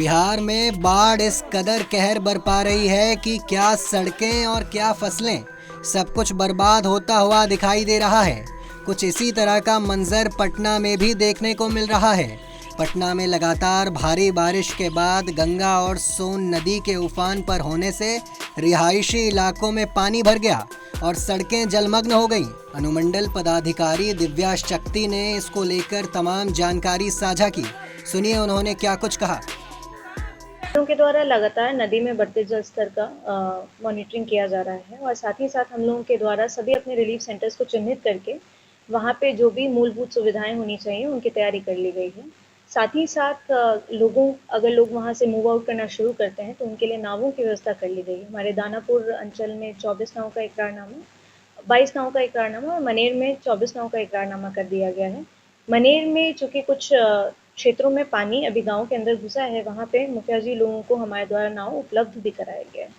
बिहार में बाढ़ इस कदर कहर बरपा रही है कि क्या सड़कें और क्या फसलें, सब कुछ बर्बाद होता हुआ दिखाई दे रहा है। कुछ इसी तरह का मंजर पटना में भी देखने को मिल रहा है। पटना में लगातार भारी बारिश के बाद गंगा और सोन नदी के उफान पर होने से रिहायशी इलाकों में पानी भर गया और सड़कें जलमग्न हो गईं। अनुमंडल पदाधिकारी दिव्या शक्ति ने इसको लेकर तमाम जानकारी साझा की। सुनिए उन्होंने क्या कुछ कहा। हम लोगों के द्वारा लगातार नदी में बढ़ते जल स्तर का मॉनिटरिंग किया जा रहा है और साथ ही साथ हम लोगों के द्वारा सभी अपने रिलीफ सेंटर्स को चिन्हित करके वहाँ पे जो भी मूलभूत सुविधाएं होनी चाहिए उनकी तैयारी कर ली गई है। साथ ही साथ अगर लोग वहाँ से मूव आउट करना शुरू करते हैं तो उनके लिए नावों की व्यवस्था कर ली गई है। हमारे दानापुर अंचल में 24 नाव का इकरारनामा, 22 नाव का इकरारनामा और मनेर में 24 नाव का इकरारनामा कर दिया गया है। मनेर में चूँकि कुछ क्षेत्रों में पानी अभी गाँव के अंदर घुसा है, वहाँ पे मुखिया जी लोगों को हमारे द्वारा नाव उपलब्ध भी कराया गया है।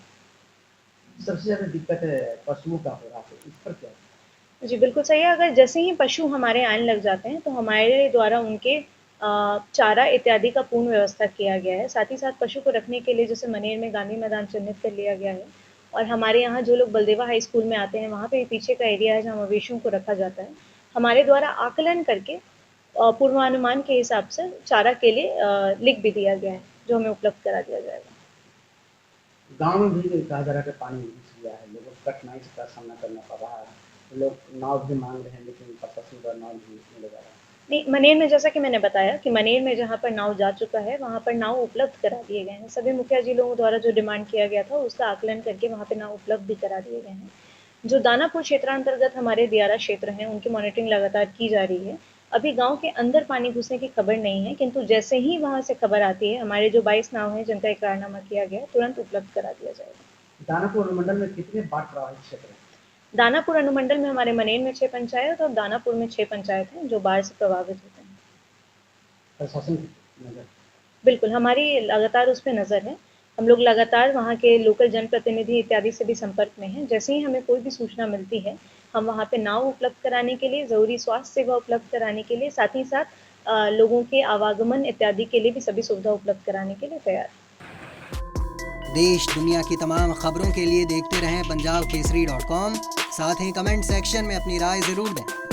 सबसे ज़्यादा दिक्कत है पशुओं का हो रहा है, इस पर क्या? जी, बिल्कुल सही है। अगर जैसे ही पशु हमारे आने लग जाते हैं, तो हमारे द्वारा उनके चारा इत्यादि का पूर्ण व्यवस्था किया गया है। साथ ही साथ पशु को रखने के लिए जैसे मनेर में गांधी मैदान चिन्हित कर लिया गया है और हमारे यहाँ जो लोग बलदेवा हाई स्कूल में आते हैं, वहाँ पे पीछे का एरिया है जहाँ मवेशियों को रखा जाता है। हमारे द्वारा आकलन करके पूर्वानुमान के हिसाब से चारा के लिए लिख भी दिया गया है, जो हमें उपलब्ध करा दिया जाएगा। गाँव में भी कहा जा रहा है कि पानी घुस गया है, लोगों को कठिनाई का सामना करना पड़ रहा है। लोग नाव भी मांग रहे हैं, लेकिन प्रशासन द्वारा नाव भी नहीं लगा रहा है। नहीं, मनेर में जैसा कि मैंने बताया कि मनेर में जहाँ पर नाव जा चुका है, वहाँ पर नाव उपलब्ध करा दिए गए हैं। सभी मुखिया जी लोगों द्वारा जो डिमांड किया गया था, उसका आकलन करके वहाँ पे नाव उपलब्ध भी करा दिए गए हैं। जो दानापुर क्षेत्रांतर्गत हमारे दियारा क्षेत्र हैं, उनकी मॉनिटरिंग लगातार की जा रही है। अभी गाँव के अंदर पानी घुसने की खबर नहीं है, किंतु जैसे ही वहाँ से खबर आती है, हमारे जो 22 नाव हैं जिनका इकरारनामा किया गया है, तुरंत उपलब्ध करा दिया जाएगा। दानापुर अनुमंडल में कितने बाढ़ प्रभावित क्षेत्र हैं? दानापुर अनुमंडल में हमारे मनेर में 6 पंचायत और दानापुर में 6 पंचायत हैं जो बाढ़ से प्रभावित होते हैं। प्रशासन की नज़र? बिल्कुल, हमारी लगातार उस पे नज़र है। हम लोग लगातार वहाँ के लोकल जनप्रतिनिधि इत्यादि से भी संपर्क में हैं। जैसे ही हमें कोई भी सूचना मिलती है, हम वहाँ पे नाव उपलब्ध कराने के लिए, ज़रूरी स्वास्थ्य सेवा उपलब्ध कराने के लिए, साथ ही साथ लोगों के आवागमन इत्यादि के लिए भी सभी सुविधा उपलब्ध कराने के लिए तैयार हैं। देश दुनिया की तमाम खबरों के लिए देखते रहें punjabkesari.com। साथ ही कमेंट सेक्शन में अपनी राय ज़रूर दें।